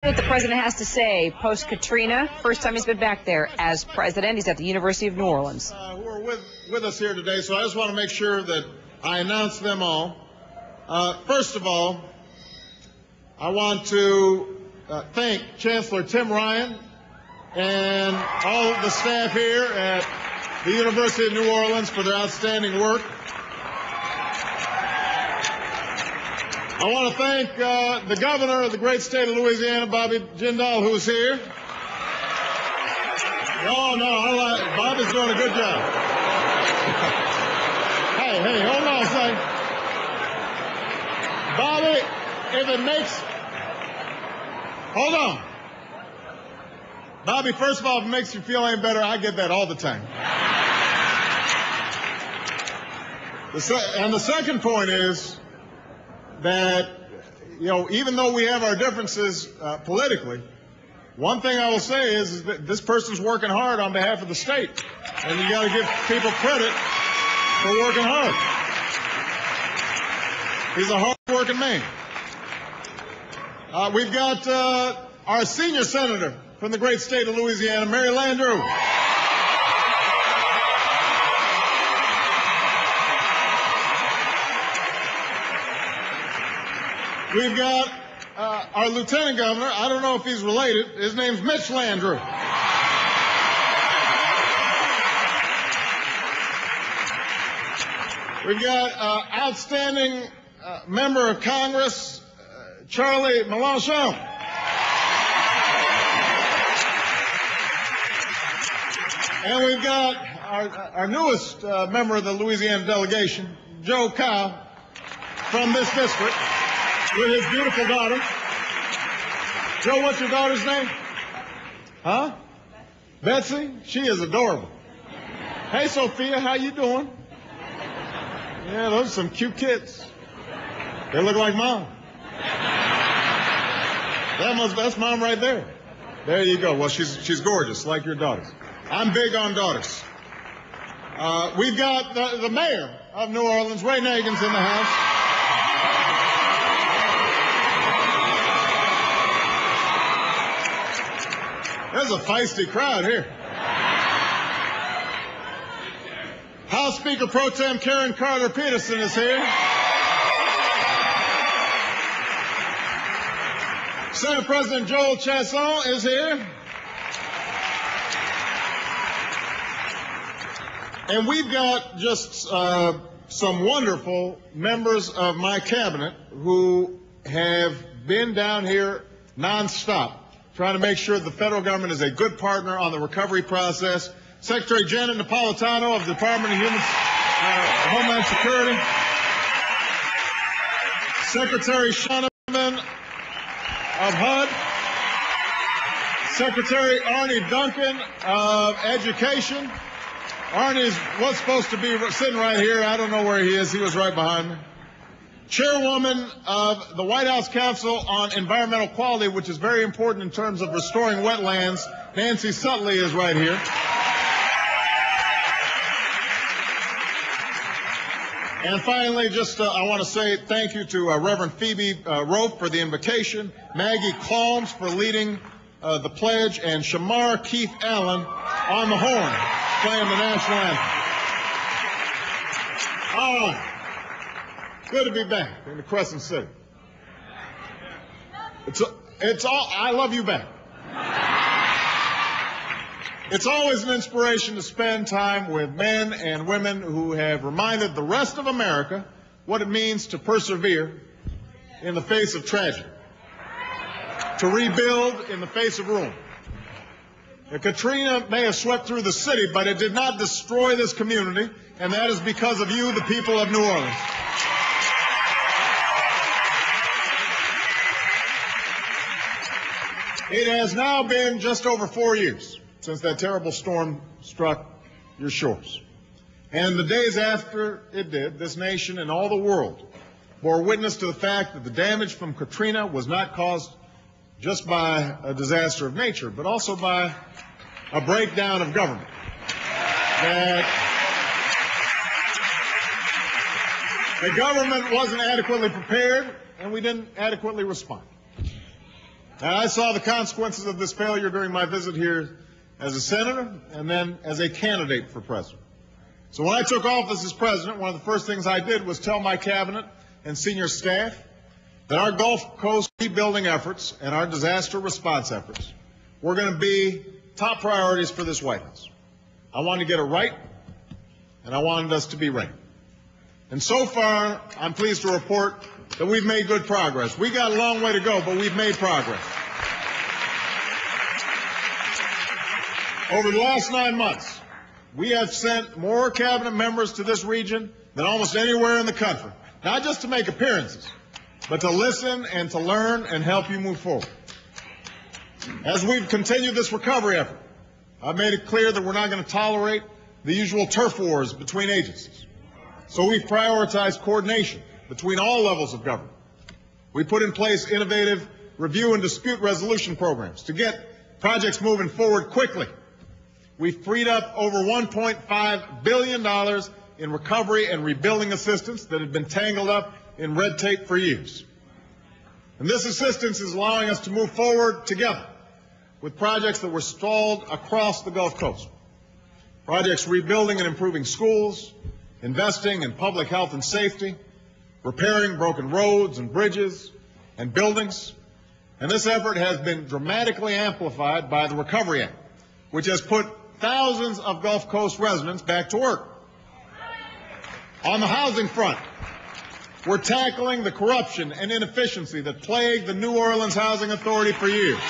What the president has to say post-Katrina. First time he's been back there as president. He's at the University of New Orleans. Who are with us here today, so I just want to make sure that I announce them all. First of all, I want to thank Chancellor Tim Ryan and all of the staff here at the University of New Orleans for their outstanding work. I want to thank the governor of the great state of Louisiana, Bobby Jindal, who's here. Oh, no, Bobby's doing a good job. Hey, hold on a second. Bobby, if it makes... Hold on. Bobby, first of all, if it makes you feel any better, I get that all the time. And the second point is that, even though we have our differences politically, one thing I will say is that this person's working hard on behalf of the state, and you got to give people credit for working hard. He's a hard-working man. We've got our senior senator from the great state of Louisiana, Mary Landrieu. We've got our lieutenant governor. I don't know if he's related. His name's Mitch Landrieu. We've got outstanding member of Congress, Charlie Mélenchon. And we've got our newest member of the Louisiana delegation, Joe Cow, from this district, with his beautiful daughter. Joe, what's your daughter's name? Huh? Betsy? She is adorable. Hey, Sophia, how you doing? Yeah, those are some cute kids. They look like Mom. That's Mom right there. There you go. Well, she's gorgeous, like your daughters. I'm big on daughters. We've got the mayor of New Orleans, Ray Nagin's in the house. There's a feisty crowd here. House Speaker Pro Tem Karen Carter Peterson is here. Senate President Joel Chasson is here. And we've got just some wonderful members of my cabinet who have been down here nonstop, trying to make sure the federal government is a good partner on the recovery process. Secretary Janet Napolitano of the Department of Homeland Security. Secretary Shoneman of HUD. Secretary Arnie Duncan of Education. Arnie was supposed to be sitting right here. I don't know where he is. He was right behind me. Chairwoman of the White House Council on Environmental Quality, which is very important in terms of restoring wetlands, Nancy Sutley is right here. And finally, I want to say thank you to Reverend Phoebe Rope for the invitation, Maggie Clones for leading the pledge, and Shamar Keith Allen on the horn, playing the national anthem. Oh, good to be back in the Crescent City. I love you back. It's always an inspiration to spend time with men and women who have reminded the rest of America what it means to persevere in the face of tragedy, to rebuild in the face of ruin. Katrina may have swept through the city, but it did not destroy this community, and that is because of you, the people of New Orleans. It has now been just over 4 years since that terrible storm struck your shores. And the days after it did, this nation and all the world bore witness to the fact that the damage from Katrina was not caused just by a disaster of nature, but also by a breakdown of government. That the government wasn't adequately prepared, and we didn't adequately respond. And I saw the consequences of this failure during my visit here as a senator and then as a candidate for president. So when I took office as president, one of the first things I did was tell my cabinet and senior staff that our Gulf Coast rebuilding efforts and our disaster response efforts were going to be top priorities for this White House. I wanted to get it right, and I wanted us to be ready. And so far, I'm pleased to report that we've made good progress. We got a long way to go, but we've made progress. Over the last 9 months, we have sent more cabinet members to this region than almost anywhere in the country, not just to make appearances, but to listen and to learn and help you move forward. As we've continued this recovery effort, I've made it clear that we're not going to tolerate the usual turf wars between agencies. So we've prioritized coordination between all levels of government. We put in place innovative review and dispute resolution programs to get projects moving forward quickly. We've freed up over $1.5 billion in recovery and rebuilding assistance that had been tangled up in red tape for years. And this assistance is allowing us to move forward together with projects that were stalled across the Gulf Coast. Projects rebuilding and improving schools, investing in public health and safety, repairing broken roads and bridges and buildings. And this effort has been dramatically amplified by the Recovery Act, which has put thousands of Gulf Coast residents back to work. On the housing front, we're tackling the corruption and inefficiency that plagued the New Orleans Housing Authority for years.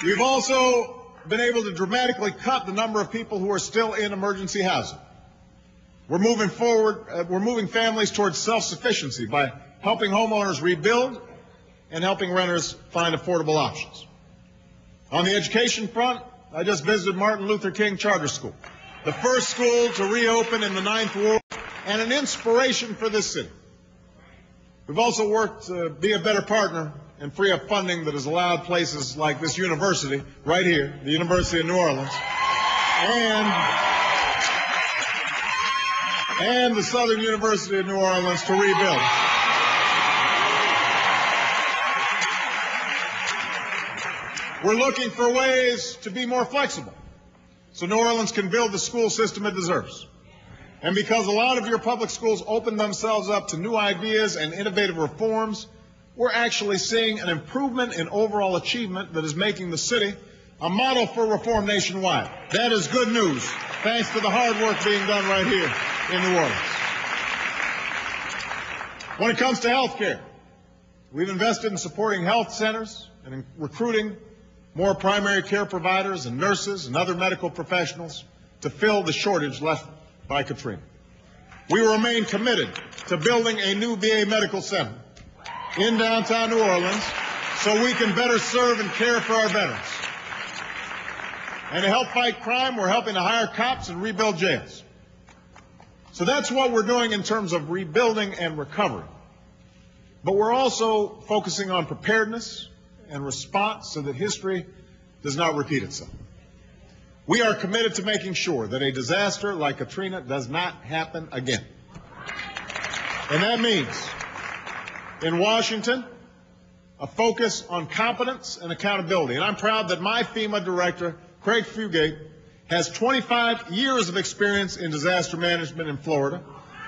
We've also been able to dramatically cut the number of people who are still in emergency housing. We're moving forward, we're moving families towards self-sufficiency by helping homeowners rebuild and helping renters find affordable options. On the education front, I just visited Martin Luther King Charter School, the first school to reopen in the Ninth Ward and an inspiration for this city. We've also worked to be a better partner and free up funding that has allowed places like this university right here, the University of New Orleans, and the Southern University of New Orleans to rebuild. We're looking for ways to be more flexible so New Orleans can build the school system it deserves. And because a lot of your public schools open themselves up to new ideas and innovative reforms, we're actually seeing an improvement in overall achievement that is making the city a model for reform nationwide. That is good news, thanks to the hard work being done right here in New Orleans. When it comes to health care, we've invested in supporting health centers and in recruiting more primary care providers and nurses and other medical professionals to fill the shortage left by Katrina. We remain committed to building a new VA medical center in downtown New Orleans so we can better serve and care for our veterans. And to help fight crime, we're helping to hire cops and rebuild jails. So that's what we're doing in terms of rebuilding and recovery. But we're also focusing on preparedness and response so that history does not repeat itself. We are committed to making sure that a disaster like Katrina does not happen again. And that means, in Washington, a focus on competence and accountability. And I'm proud that my FEMA director, Craig Fugate, has 25 years of experience in disaster management in Florida,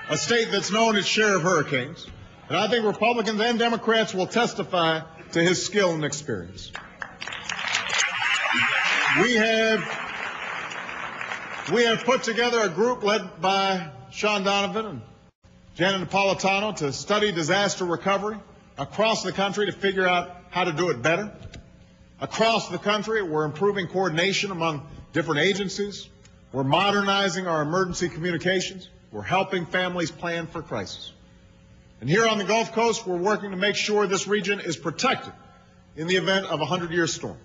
a state that's known its share of hurricanes. And I think Republicans and Democrats will testify to his skill and experience. We have put together a group led by Sean Donovan and Janet Napolitano to study disaster recovery across the country to figure out how to do it better. Across the country, we're improving coordination among different agencies. We're modernizing our emergency communications. We're helping families plan for crisis. And here on the Gulf Coast, we're working to make sure this region is protected in the event of a 100-year storm.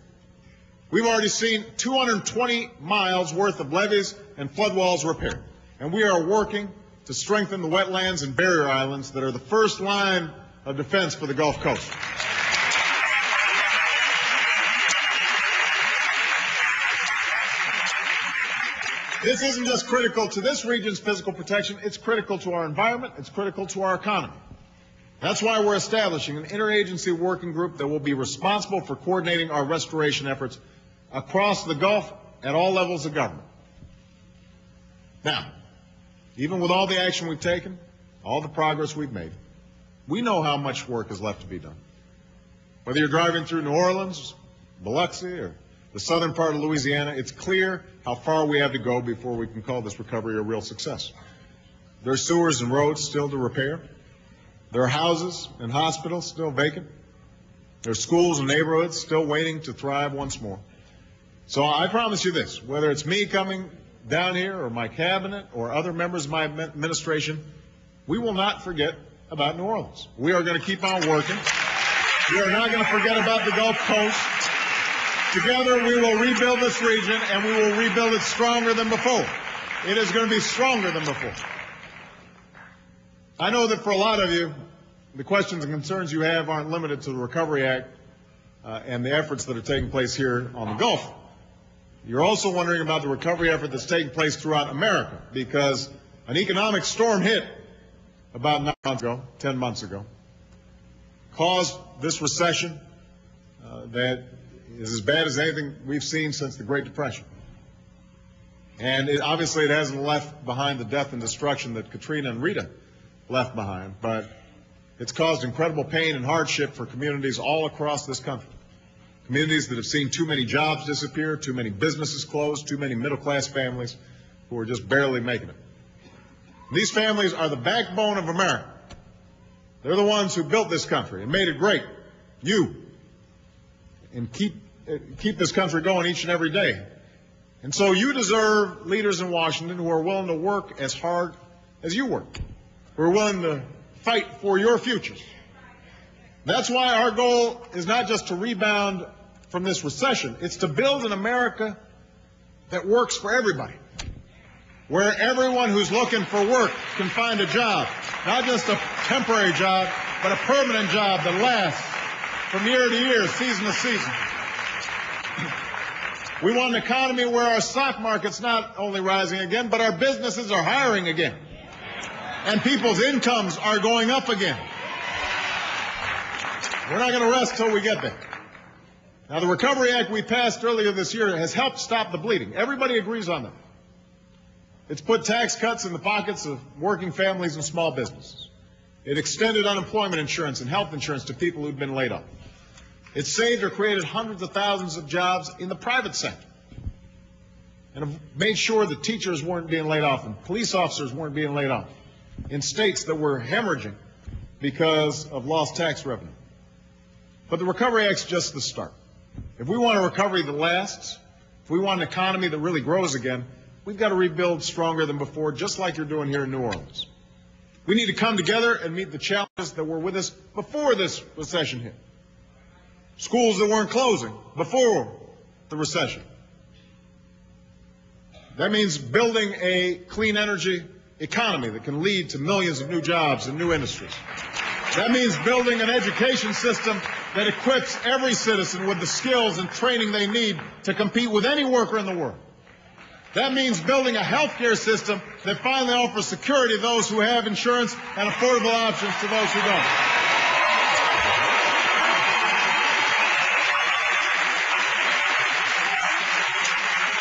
We've already seen 220 miles worth of levees and flood walls repaired, and we are working to strengthen the wetlands and barrier islands that are the first line of defense for the Gulf Coast. This isn't just critical to this region's physical protection, it's critical to our environment, it's critical to our economy. That's why we're establishing an interagency working group that will be responsible for coordinating our restoration efforts across the Gulf at all levels of government. Now, even with all the action we've taken, all the progress we've made, we know how much work is left to be done. Whether you're driving through New Orleans, Biloxi, or the southern part of Louisiana, it's clear how far we have to go before we can call this recovery a real success. There are sewers and roads still to repair. There are houses and hospitals still vacant. There are schools and neighborhoods still waiting to thrive once more. So I promise you this, whether it's me coming down here or my cabinet or other members of my administration, we will not forget about New Orleans. We are going to keep on working. We are not going to forget about the Gulf Coast. Together we will rebuild this region, and we will rebuild it stronger than before. It is going to be stronger than before. I know that for a lot of you, the questions and concerns you have aren't limited to the Recovery Act and the efforts that are taking place here on the Gulf. You're also wondering about the recovery effort that's taking place throughout America, because an economic storm hit about 10 months ago, caused this recession that is as bad as anything we've seen since the Great Depression. And obviously it hasn't left behind the death and destruction that Katrina and Rita left behind, but it's caused incredible pain and hardship for communities all across this country. Communities that have seen too many jobs disappear, too many businesses close, too many middle-class families who are just barely making it. These families are the backbone of America. They're the ones who built this country and made it great. You. And keep this country going each and every day. And so you deserve leaders in Washington who are willing to work as hard as you work, who are willing to fight for your futures. That's why our goal is not just to rebound from this recession. It's to build an America that works for everybody, where everyone who's looking for work can find a job, not just a temporary job, but a permanent job that lasts from year to year, season to season. We want an economy where our stock market's not only rising again, but our businesses are hiring again, and people's incomes are going up again. We're not going to rest till we get there. Now, the Recovery Act we passed earlier this year has helped stop the bleeding. Everybody agrees on that. It's put tax cuts in the pockets of working families and small businesses. It extended unemployment insurance and health insurance to people who've been laid off. It saved or created hundreds of thousands of jobs in the private sector, and have made sure that teachers weren't being laid off and police officers weren't being laid off in states that were hemorrhaging because of lost tax revenue. But the Recovery Act's just the start. If we want a recovery that lasts, if we want an economy that really grows again, we've got to rebuild stronger than before, just like you're doing here in New Orleans. We need to come together and meet the challenges that were with us before this recession hit. Schools that weren't closing before the recession. That means building a clean energy economy that can lead to millions of new jobs and new industries. That means building an education system that equips every citizen with the skills and training they need to compete with any worker in the world. That means building a health care system that finally offers security to those who have insurance and affordable options to those who don't.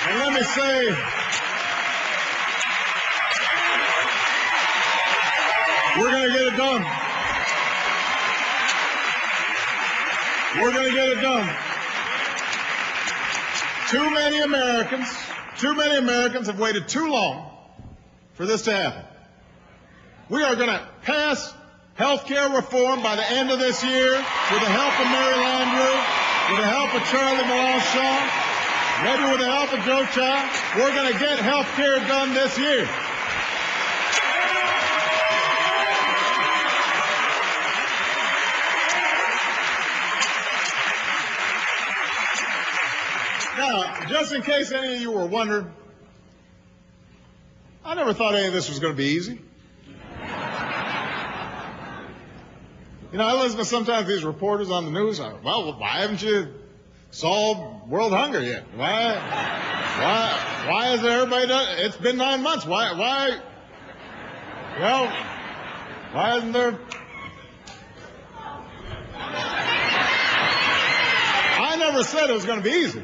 And let me say, we're going to get it done. We're going to get it done. Too many Americans have waited too long for this to happen. We are going to pass health care reform by the end of this year with the help of Mary Landrieu, with the help of Charlie Mélenchon, maybe with the help of Joe Child. We're going to get health care done this year. Now, just in case any of you were wondering, I never thought any of this was going to be easy. You know, I listen to sometimes these reporters on the news. Well, why haven't you solved world hunger yet? Why Why is everybody done? It's been 9 months. Why, well, why isn't there? I never said it was going to be easy.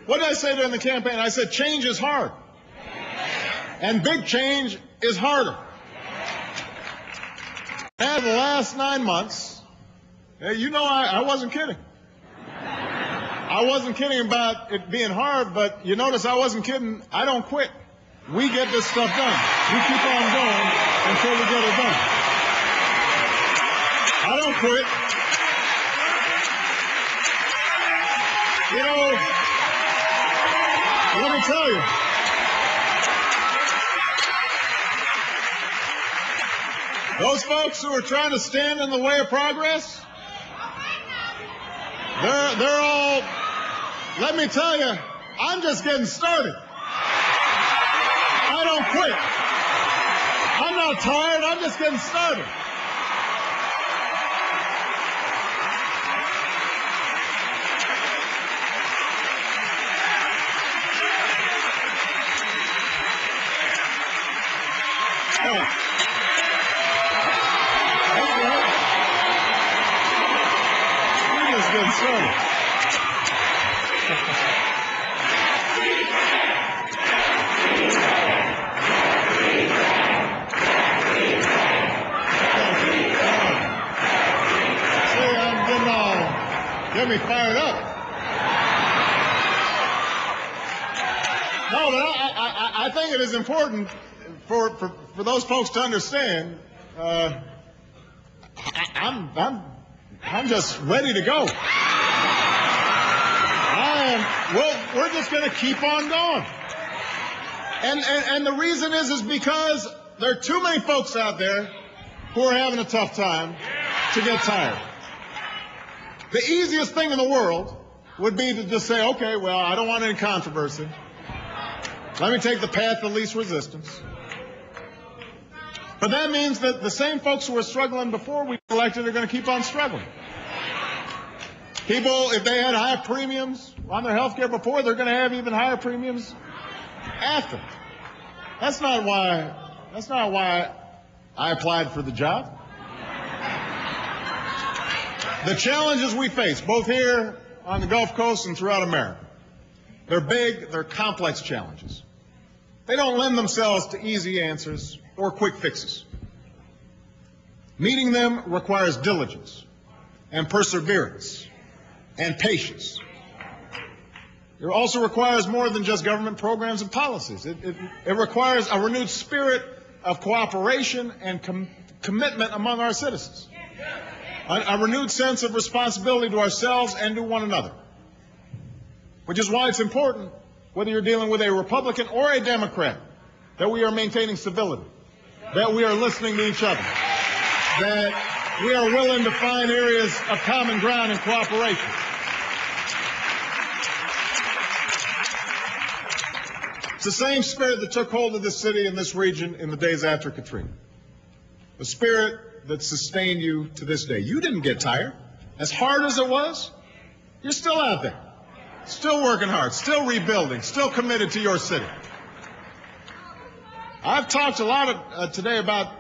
What did I say during the campaign? I said change is hard. And big change is harder. And the last 9 months, you know I wasn't kidding. I wasn't kidding about it being hard, but you notice I wasn't kidding. I don't quit. We get this stuff done. We keep on going until we get it done. I don't quit. You know, let me tell you. Those folks who are trying to stand in the way of progress, they're all, let me tell you, I'm just getting started. I don't quit. I'm not tired, I'm just getting started. Get me fired up. No, but I think it is important for those folks to understand. I'm just ready to go. We're just going to keep on going. And the reason is because there are too many folks out there who are having a tough time to get tired. The easiest thing in the world would be to just say, okay, well, I don't want any controversy. Let me take the path of least resistance. But that means that the same folks who were struggling before we were elected are going to keep on struggling. People, if they had high premiums on their health care before, they're going to have even higher premiums after. That's not why I applied for the job. The challenges we face, both here on the Gulf Coast and throughout America, they're big, they're complex challenges. They don't lend themselves to easy answers or quick fixes. Meeting them requires diligence and perseverance and patience. It also requires more than just government programs and policies. It requires a renewed spirit of cooperation and commitment among our citizens. A renewed sense of responsibility to ourselves and to one another. Which is why it's important, whether you're dealing with a Republican or a Democrat, that we are maintaining civility, that we are listening to each other, that we are willing to find areas of common ground and cooperation. It's the same spirit that took hold of this city and this region in the days after Katrina. The spirit that sustained you to this day. You didn't get tired. As hard as it was, you're still out there, still working hard, still rebuilding, still committed to your city. I've talked a lot today about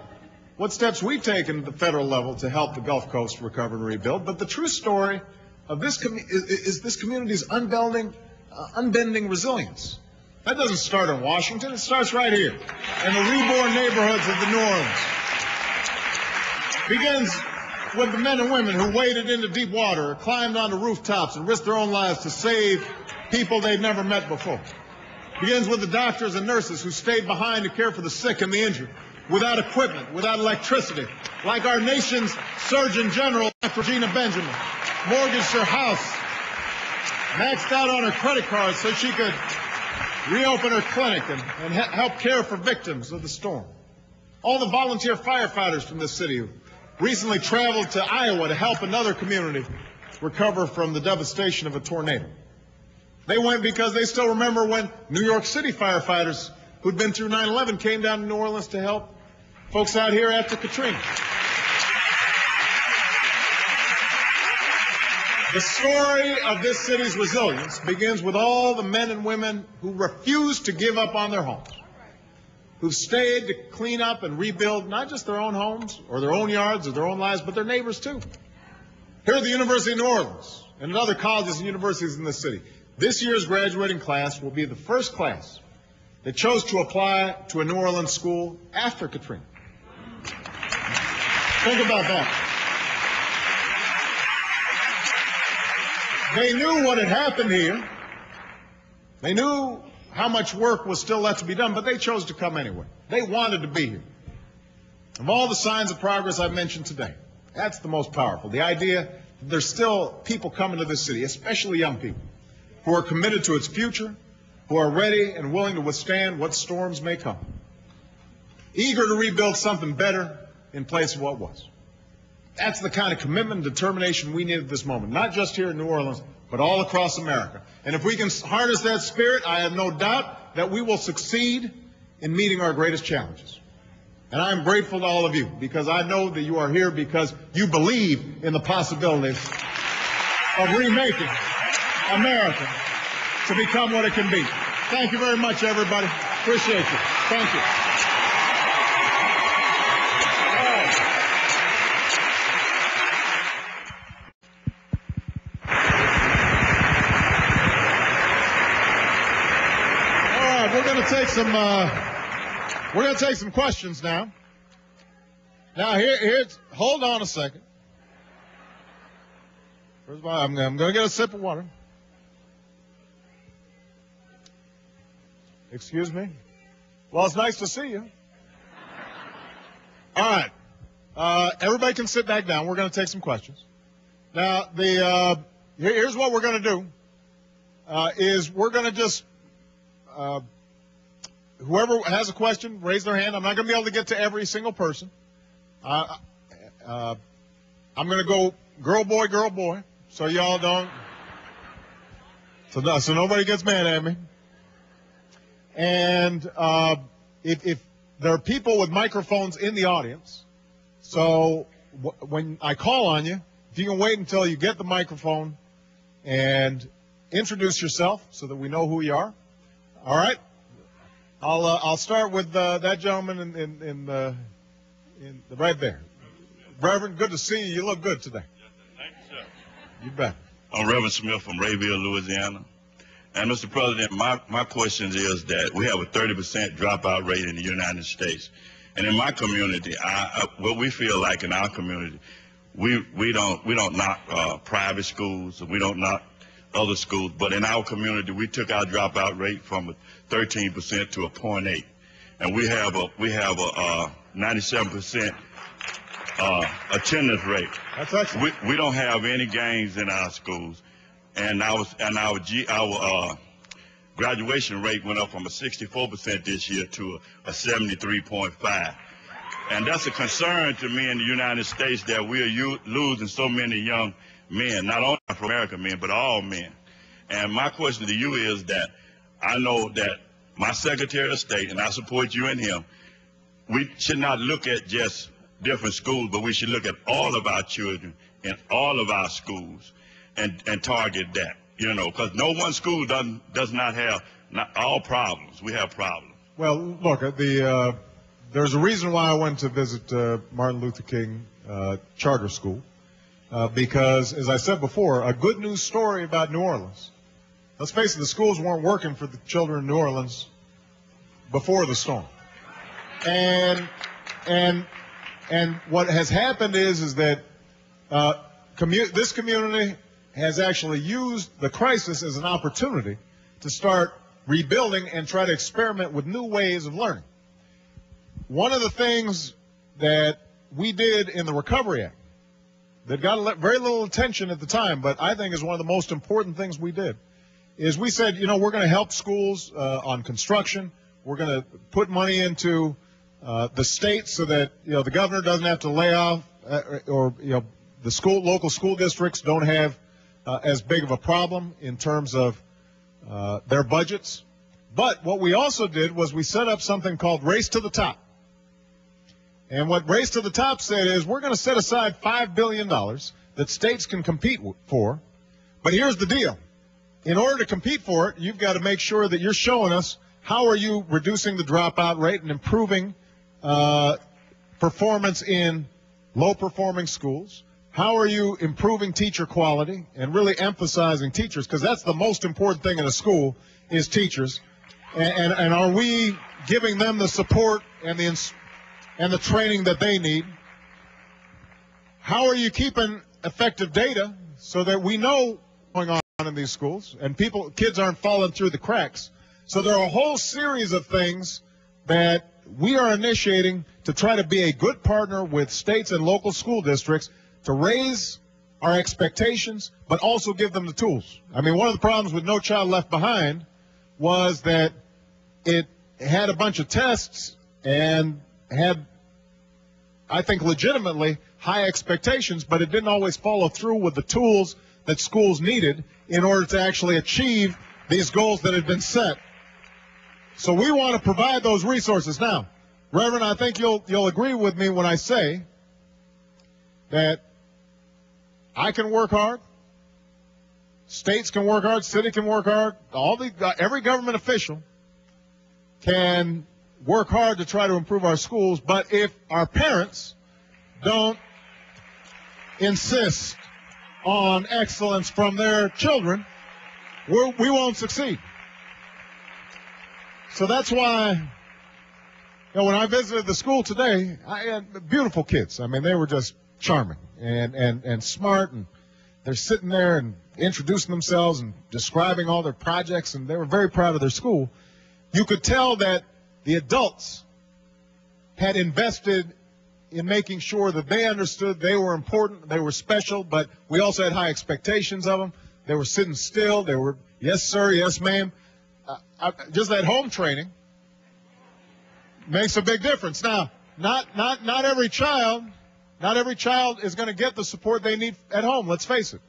what steps we've taken at the federal level to help the Gulf Coast recover and rebuild, but the true story of this is this community's unbending resilience. That doesn't start in Washington. It starts right here in the reborn neighborhoods of the New Orleans. Begins with the men and women who waded into deep water, or climbed onto rooftops and risked their own lives to save people they'd never met before. Begins with the doctors and nurses who stayed behind to care for the sick and the injured, without equipment, without electricity, like our nation's Surgeon General, Regina Benjamin, mortgaged her house, maxed out on her credit cards so she could reopen her clinic and help care for victims of the storm. All the volunteer firefighters from this city who recently traveled to Iowa to help another community recover from the devastation of a tornado. They went because they still remember when New York City firefighters who'd been through 9/11 came down to New Orleans to help folks out here after Katrina. The story of this city's resilience begins with all the men and women who refused to give up on their homes, who've stayed to clean up and rebuild not just their own homes or their own yards or their own lives, but their neighbors too. Here at the University of New Orleans and at other colleges and universities in this city, this year's graduating class will be the first class that chose to apply to a New Orleans school after Katrina. Think about that. They knew what had happened here. They knew how much work was still left to be done, but they chose to come anyway. They wanted to be here. Of all the signs of progress I've mentioned today, that's the most powerful. The idea that there's still people coming to this city, especially young people, who are committed to its future, who are ready and willing to withstand what storms may come, eager to rebuild something better in place of what was. That's the kind of commitment and determination we need at this moment, not just here in New Orleans, but all across America. And if we can harness that spirit, I have no doubt that we will succeed in meeting our greatest challenges. And I'm grateful to all of you, because I know that you are here because you believe in the possibilities of remaking America to become what it can be. Thank you very much, everybody. Appreciate you. Thank you. We're going to take some questions now. Now, here's, hold on a second. First of all, I'm going to get a sip of water. Excuse me? Well, it's nice to see you. All right. Everybody can sit back down. We're going to take some questions. Now, here's what we're going to do, is we're going to just... whoever has a question, raise their hand. I'm not going to be able to get to every single person. I'm going to go girl, boy, so y'all don't, so nobody gets mad at me. And if there are people with microphones in the audience, so when I call on you, if you can wait until you get the microphone and introduce yourself so that we know who you are. All right? I'll start with that gentleman in the right there. Reverend, good to see you. You look good today. Thank you, sir. You bet. I'm Reverend Smith from Rayville, Louisiana. And Mr. President, my question is that we have a 30% dropout rate in the United States. And in my community, what we feel like in our community, we don't knock private schools, we don't knock other schools, but in our community, we took our dropout rate from a 13% to a 0.8, and we have a 97% attendance rate. That's excellent. We don't have any gangs in our schools, and our graduation rate went up from a 64% this year to a 73.5. And that's a concern to me in the United States, that we are losing so many young men, not only Afro-American men, but all men. And my question to you is that I know that my Secretary of State, and I support you and him, we should not look at just different schools, but we should look at all of our children in all of our schools and target that, because no one school does not have all problems. We have problems. Well, look, there's a reason why I went to visit Martin Luther King Charter School. Because, as I said before, a good news story about New Orleans. Let's face it, the schools weren't working for the children in New Orleans before the storm. And what has happened is that this community has actually used the crisis as an opportunity to start rebuilding and try to experiment with new ways of learning. One of the things that we did in the Recovery Act that got very little attention at the time, but I think is one of the most important things we did, is we said, we're going to help schools on construction. We're going to put money into the state so that, the governor doesn't have to lay off, or, the local school districts don't have as big of a problem in terms of their budgets. But what we also did was we set up something called Race to the Top. And what Race to the Top said is we're going to set aside $5 billion that states can compete for But here's the deal. In order to compete for it, you've got to make sure that you're showing us how are you reducing the dropout rate and improving performance in low-performing schools. How are you improving teacher quality and really emphasizing teachers? Because that's the most important thing in a school is teachers. And are we giving them the support and the training that they need? How are you keeping effective data so that we know what's going on in these schools and kids aren't falling through the cracks? So there are a whole series of things that we are initiating to try to be a good partner with states and local school districts to raise our expectations, but also give them the tools. I mean, one of the problems with No Child Left Behind was that it had a bunch of tests and had, I think, legitimately high expectations, but it didn't always follow through with the tools that schools needed in order to actually achieve these goals that had been set. So we want to provide those resources. Now, Reverend, I think you'll agree with me when I say that I can work hard, states can work hard, city can work hard, every government official can work hard to try to improve our schools, but if our parents don't insist on excellence from their children, we won't succeed. So that's why, when I visited the school today, I had beautiful kids. I mean, they were just charming and smart, and they're sitting there and introducing themselves and describing all their projects, and they were very proud of their school. You could tell that the adults had invested in making sure that they understood they were important, they were special, but we also had high expectations of them. They were sitting still. They were, yes, sir, yes, ma'am. Just that home training makes a big difference. Now, not every child is going to get the support they need at home, let's face it.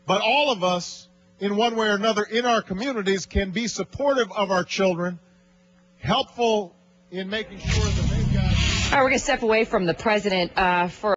But all of us, in one way or another, in our communities, can be supportive of our children, helpful in making sure that they've got... All right, we're going to step away from the president for